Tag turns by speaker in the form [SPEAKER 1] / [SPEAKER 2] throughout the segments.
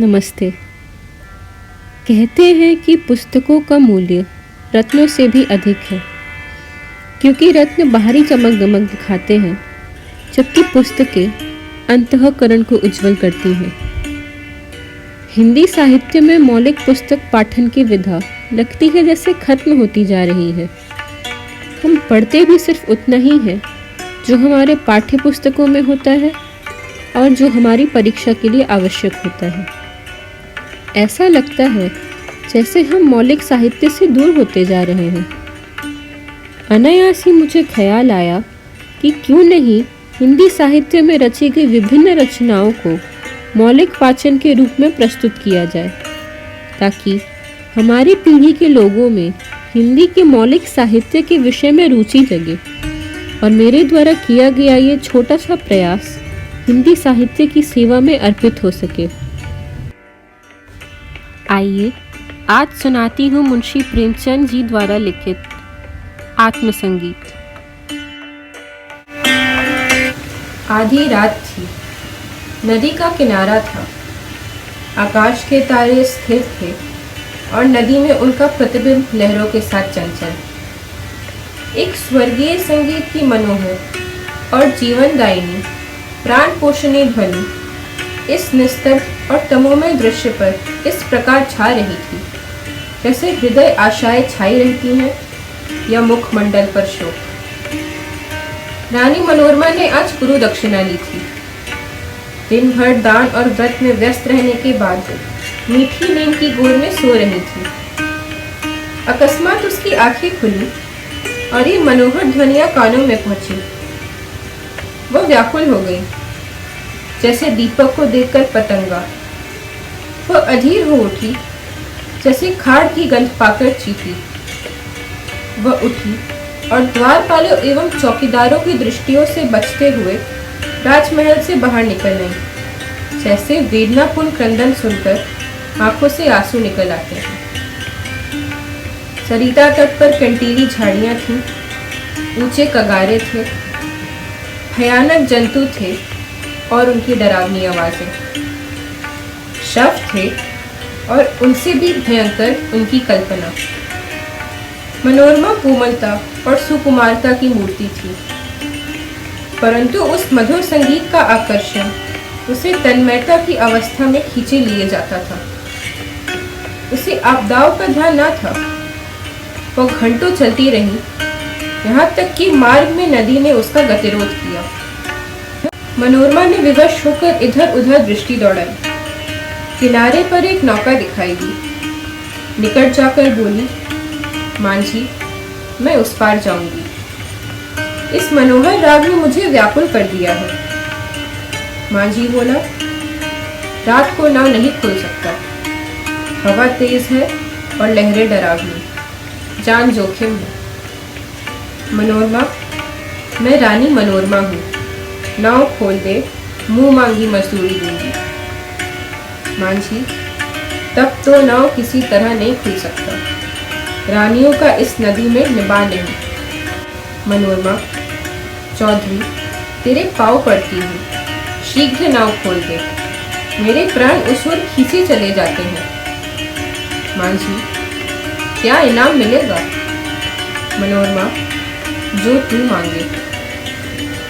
[SPEAKER 1] नमस्ते। कहते हैं कि पुस्तकों का मूल्य रत्नों से भी अधिक है, क्योंकि रत्न बाहरी चमक दमक दिखाते हैं, जबकि पुस्तकें अंतःकरण को उज्जवल करती हैं। हिंदी साहित्य में मौलिक पुस्तक पाठन की विधा लगती है जैसे खत्म होती जा रही है। हम पढ़ते भी सिर्फ उतना ही है जो हमारे पाठ्य पुस्तकों में होता है और जो हमारी परीक्षा के लिए आवश्यक होता है। ऐसा लगता है जैसे हम मौलिक साहित्य से दूर होते जा रहे हैं। अनायास ही मुझे ख्याल आया कि क्यों नहीं हिंदी साहित्य में रची गई विभिन्न रचनाओं को मौलिक वाचन के रूप में प्रस्तुत किया जाए, ताकि हमारी पीढ़ी के लोगों में हिंदी के मौलिक साहित्य के विषय में रुचि जगे और मेरे द्वारा किया गया ये छोटा सा प्रयास हिंदी साहित्य की सेवा में अर्पित हो सके। आइए आज सुनाती हूँ मुंशी प्रेमचंद जी द्वारा लिखित आत्मसंगीत। आधी रात थी, नदी का किनारा था, आकाश के तारे स्थिर थे और नदी में उनका प्रतिबिंब लहरों के साथ चंचल। एक स्वर्गीय संगीत की मनोहर और जीवनदायिनी प्राण पोषणी ध्वनि इस निस्तब्ध और तमोमय दृश्य पर इस प्रकार छा रही थी जैसे हृदय आशाएं छाई रहती हैं या मुखमंडल पर शोक। रानी मनोरमा ने आज गुरु दक्षिणा ली थी। दिन भर दान और व्रत में व्यस्त रहने के बाद मीठी नींद की गोद में सो रही थी। अकस्मात उसकी आंखें खुली और ये मनोहर ध्वनियां कानों में पहुंची। वह व्याकुल हो गई, जैसे दीपक को देखकर पतंगा। वह अधीर हो उठी, जैसे खाड़ की गंध पाकर चीटी। वह उठी और द्वारपालों एवं चौकीदारों की दृष्टियों से बचते हुए राजमहल से बाहर निकल आई, जैसे वेदनापूर्ण क्रंदन सुनकर आंखों से आंसू निकल आते हैं। सरिता तट पर कंटीली झाड़ियां थीं, ऊंचे कगारे थे, भयानक जंतु थे और उनकी डरावनी आवाजें। शव थे और उनसे भी भयंकर उनकी कल्पना। मनोरमा कोमलता और सुकुमारता की मूर्ति थी, परंतु उस मधुर संगीत का आकर्षण उसे तन्मयता की अवस्था में खींचे लिए जाता था। उसे आपदाओं का ध्यान न था। वह घंटों चलती रही, यहाँ तक कि मार्ग में नदी ने उसका गतिरोध किया। मनोरमा ने विवश होकर इधर उधर दृष्टि दौड़ाई। किनारे पर एक नौका दिखाई दी। निकट जाकर बोली, मांझी, मैं उस पार जाऊंगी। इस मनोहर राग ने मुझे व्याकुल कर दिया है। मांझी बोला, रात को नाव नहीं खुल सकता। हवा तेज है और लहरें डरावनी, जान जोखिम है। मनोरमा, मैं रानी मनोरमा हूँ। नाव खोल दे, मुंह मांगी मजदूरी दूंगी। मांझी, तब तो नाव किसी तरह नहीं खुल सकता। रानियों का इस नदी में निभा नहीं। मनोरमा, चौधरी, तेरे पाँव पड़ती हूँ, शीघ्र नाव खोल दे। मेरे प्राण उस ओर खींचे चले जाते हैं। मांझी, क्या इनाम मिलेगा? मनोरमा, जो तू मांगे।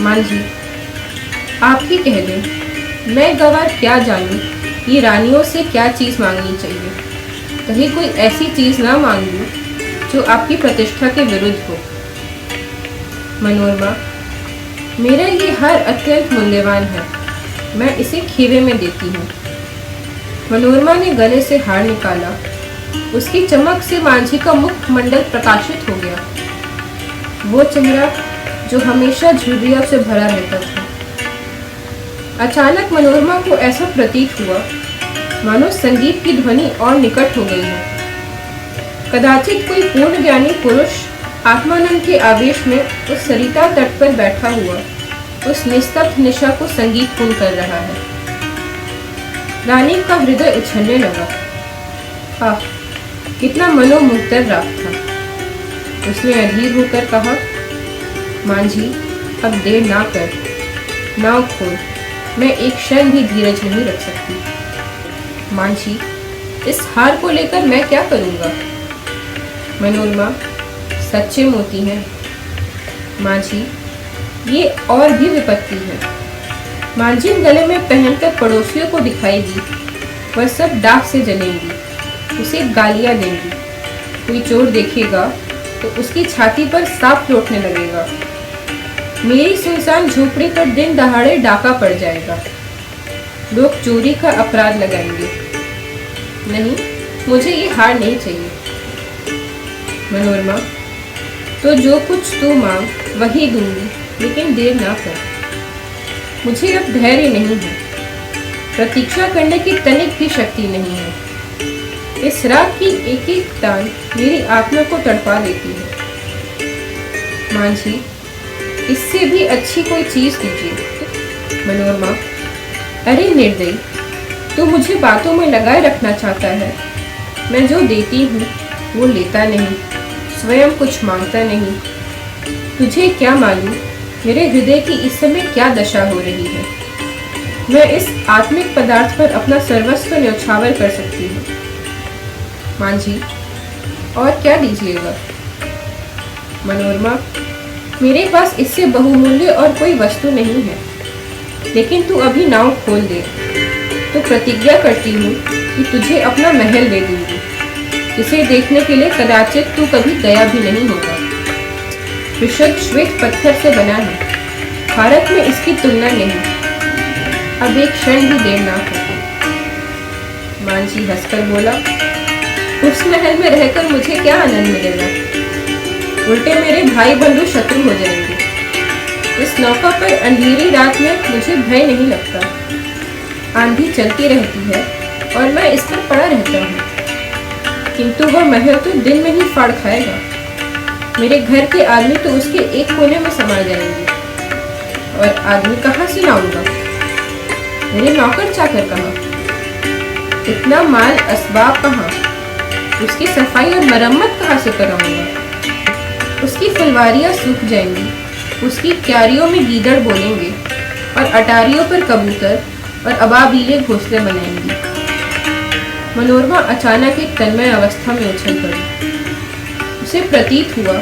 [SPEAKER 1] मांझी, आप ही कह दें, मैं गवार क्या जानूं ये रानियों से क्या चीज मांगनी चाहिए। कहीं कोई ऐसी चीज ना मांग लूं जो आपकी प्रतिष्ठा के विरुद्ध हो। मनोरमा, मेरा ये हार अत्यंत मूल्यवान है, मैं इसे खेवे में देती हूँ। मनोरमा ने गले से हार निकाला। उसकी चमक से मांझी का मुखमंडल प्रकाशित हो गया। वो चेहरा जो हमेशा झुर्रियों से भरा रहता था। अचानक मनोरमा को ऐसा प्रतीत हुआ मानो संगीत की ध्वनि और निकट हो गई है। कदाचित कोई पूर्ण ज्ञानी पुरुष आत्मानंद के आवेश में उस सरिता तट पर बैठा हुआ उस निस्तब्ध निशा को संगीतपूर्ण कर रहा है। रानी का हृदय उछलने लगा। आह, कितना मनोमुग्धर राग था। उसने अधीर होकर कहा, मांझी, अब देर ना कर, नाव खोल। मैं एक क्षण भी धीरज नहीं रख सकती। मांझी, इस हार को लेकर मैं क्या करूँगा? मनोरमा, सच्चे मोती हैं। मांझी, ये और भी विपत्ति है। मांझी गले में पहनकर पड़ोसियों को दिखाएगी, वह सब दाग से जलेंगी, उसे गालियाँ देंगी। कोई चोर देखेगा तो उसकी छाती पर सांप लौटने लगेगा। मेरी सुनसान झोपड़ी पर दिन दहाड़े डाका पड़ जाएगा। लोग चोरी का अपराध लगाएंगे। नहीं, मुझे ये हार नहीं चाहिए। मनोरमा, तो जो कुछ तू मांग वही दूंगी, लेकिन देर ना कर। मुझे अब धैर्य नहीं है, प्रतीक्षा करने की तनिक भी शक्ति नहीं है। इस रात की एक एक तान मेरी आत्मा को तड़पा लेती है। मांझी, इससे भी अच्छी कोई चीज दीजिए। मनोरमा, अरे निर्दयी, तू मुझे बातों में लगाए रखना चाहता है। मैं जो देती हूँ वो लेता नहीं, स्वयं कुछ मांगता नहीं। तुझे क्या मालूम मेरे हृदय की इस समय क्या दशा हो रही है। मैं इस आत्मिक पदार्थ पर अपना सर्वस्व न्यौछावर कर सकती हूँ। मांझी, और क्या दीजिएगा? मनोरमा, मेरे पास इससे बहुमूल्य और कोई वस्तु नहीं है, लेकिन तू अभी नाव खोल दे तो प्रतिज्ञा करती हूँ कि तुझे अपना महल दे दूंगी, जिसे देखने के लिए कदाचित तू कभी गया भी नहीं होगा। विशुद्ध श्वेत पत्थर से बना है, भारत में इसकी तुलना नहीं। अब एक क्षण भी देर ना कर। मांझी हंसकर बोला, उस महल में रहकर मुझे क्या आनंद मिलेगा? उल्टे मेरे भाई बंधु शत्रु हो जाएंगे। इस नौका पर अंधेरी रात में मुझे भय नहीं लगता। आंधी चलती रहती है और मैं इस पर पड़ा रहता हूँ, किंतु वह महल तो दिन में ही फाड़ खाएगा। मेरे घर के आदमी तो उसके एक कोने में समा जाएंगे, और आदमी कहाँ से लाऊंगा? मेरे नौकर चाकर कहाँ? इतना माल असबाब कहाँ? उसकी सफाई और मरम्मत कहाँ से कराऊंगा? उसकी फुलवारियाँ सूख जाएंगी, उसकी क्यारियों में गीदड़ बोलेंगे और अटारियों पर कबूतर और अबाबीले घोंसले बनाएंगी। मनोरमा अचानक एक तन्मय अवस्था में उछल पड़ी। उसे प्रतीत हुआ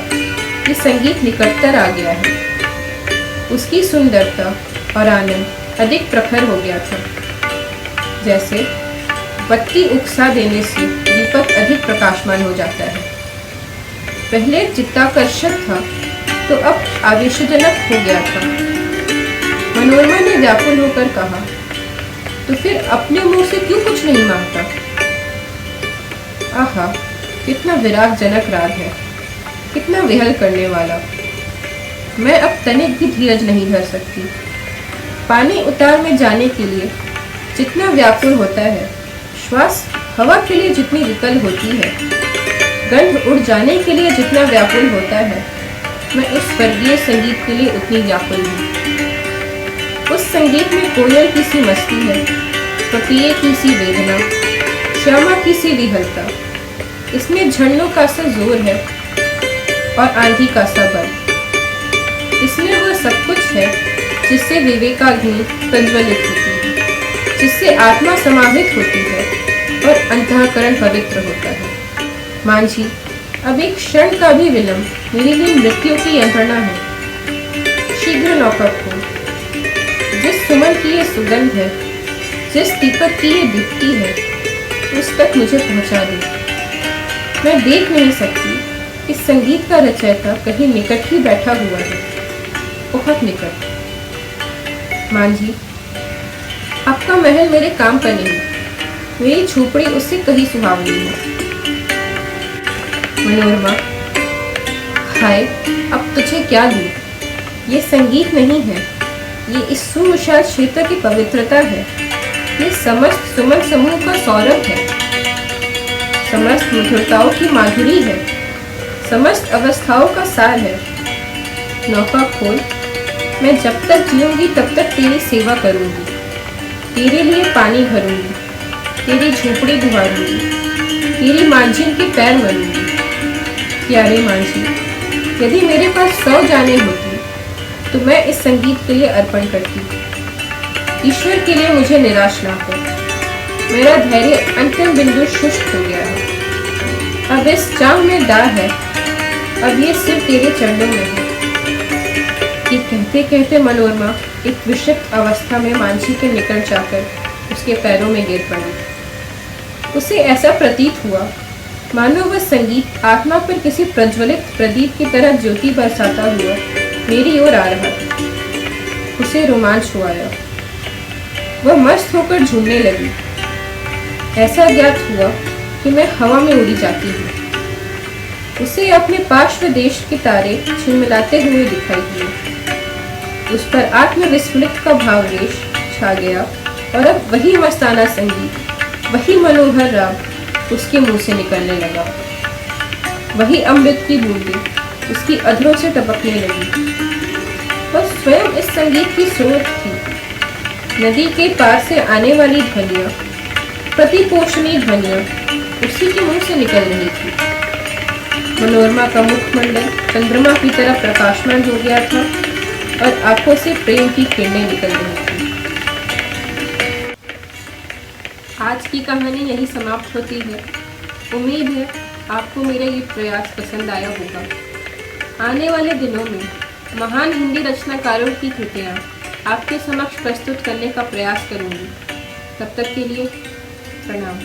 [SPEAKER 1] कि संगीत निकटतर आ गया है। उसकी सुंदरता और आनंद अधिक प्रखर हो गया था, जैसे बत्ती उकसा देने से दीपक अधिक प्रकाशमान हो जाता है। पहले चित्ताकर्षक था तो अब आवेशजनक हो गया था। मनोरमा ने व्याकुल होकर कहा, तो फिर अपने मुंह से क्यों कुछ नहीं मांगता? आहा, कितना विरागजनक राग है, कितना विहल करने वाला। मैं अब तनिक भी धीरज नहीं धर सकती। पानी उतार में जाने के लिए जितना व्याकुल होता है, श्वास हवा के लिए जितनी विकल होती है, गंध उड़ जाने के लिए जितना व्याकुल होता है, मैं उस स्वर्गीय संगीत के लिए उतनी व्याकुल हूँ। उस संगीत में कोयल की सी मस्ती है, पपीए की सी वेदना, श्यामा की सी विहलता। इसमें झरनों का सा जोर है और आंधी का सा बल। इसमें वह सब कुछ है जिससे विवेकाग्नि प्रज्वलित होती है, जिससे आत्मा समाहित होती है और अंतःकरण पवित्र होता है। मांझी, अब एक क्षण का भी विलंब मेरे लिए मृत्यु की यंत्रणा है। शीघ्र नौका खोल। जिस सुमन की ये सुगंध है, जिस दीपक की ये दीप्ति है, उस तक मुझे पहुंचा दे। मैं देख नहीं सकती, इस संगीत का रचयिता कहीं निकट ही बैठा हुआ है, बहुत निकट। मांझी, आपका महल मेरे काम का नहीं, मेरी झोपड़ी उससे कहीं सुहावनी है। मनोरमा, हाय, अब तुझे क्या दूं? ये संगीत नहीं है, ये इस सुविशाल क्षेत्र की पवित्रता है, ये समस्त सुमन समूह का सौरभ है, समस्त मधुरताओं की माधुरी है, समस्त अवस्थाओं का सार है। नौका खोल। मैं जब तक जीऊंगी तब तक तेरी सेवा करूंगी, तेरे लिए पानी भरूंगी, तेरी झोपड़ी धुआरूंगी, तेरी मांझिन के पैर मलूंगी। प्यारे मांझी, यदि मेरे पास 100 जाने होती तो मैं इस संगीत के लिए अर्पण करती। ईश्वर के लिए मुझे निराश ना कर। मेरा धैर्य अंतिम बिंदु शुष्क हो गया है। अब इस चाह में दाह है, अब ये सिर तेरे चरणों में है। ये कहते कहते मनोरमा एक विषिप्त अवस्था में मांझी के निकट जाकर उसके पैरों में गिर पड़ी। उसे ऐसा प्रतीत हुआ मानो वह संगीत आत्मा पर किसी प्रज्वलित प्रदीप की तरह ज्योति बरसाता हुआ मेरी ओर आ रहा था। उसे रोमांच हुआ। वह मस्त होकर झूमने लगी। ऐसा ज्ञात हुआ कि मैं हवा में उड़ी जाती हूँ। उसे अपने पार्श्व देश के तारे झिलमिलाते हुए दिखाई दिए। उस पर आत्मविस्मृत का भावलेश छा गया और अब वही मस्ताना संगीत, वही मनोहर राग उसके मुंह से निकलने लगा। वही अमृत की बूंदें उसकी अधरों से टपकने लगी। वह स्वयं इस संगीत की स्रोत थी। नदी के पार से आने वाली ध्वनियां, प्रतिपोषणी ध्वनियां उसी के मुंह से निकल रही थी। मनोरमा का मुखमंडल चंद्रमा की तरह प्रकाशमान हो गया था और आंखों से प्रेम की किरणें निकल रही थी। आज की कहानी यही समाप्त होती है। उम्मीद है आपको मेरा ये प्रयास पसंद आया होगा। आने वाले दिनों में महान हिंदी रचनाकारों की कृतियाँ आपके समक्ष प्रस्तुत करने का प्रयास करूँगी। तब तक के लिए प्रणाम।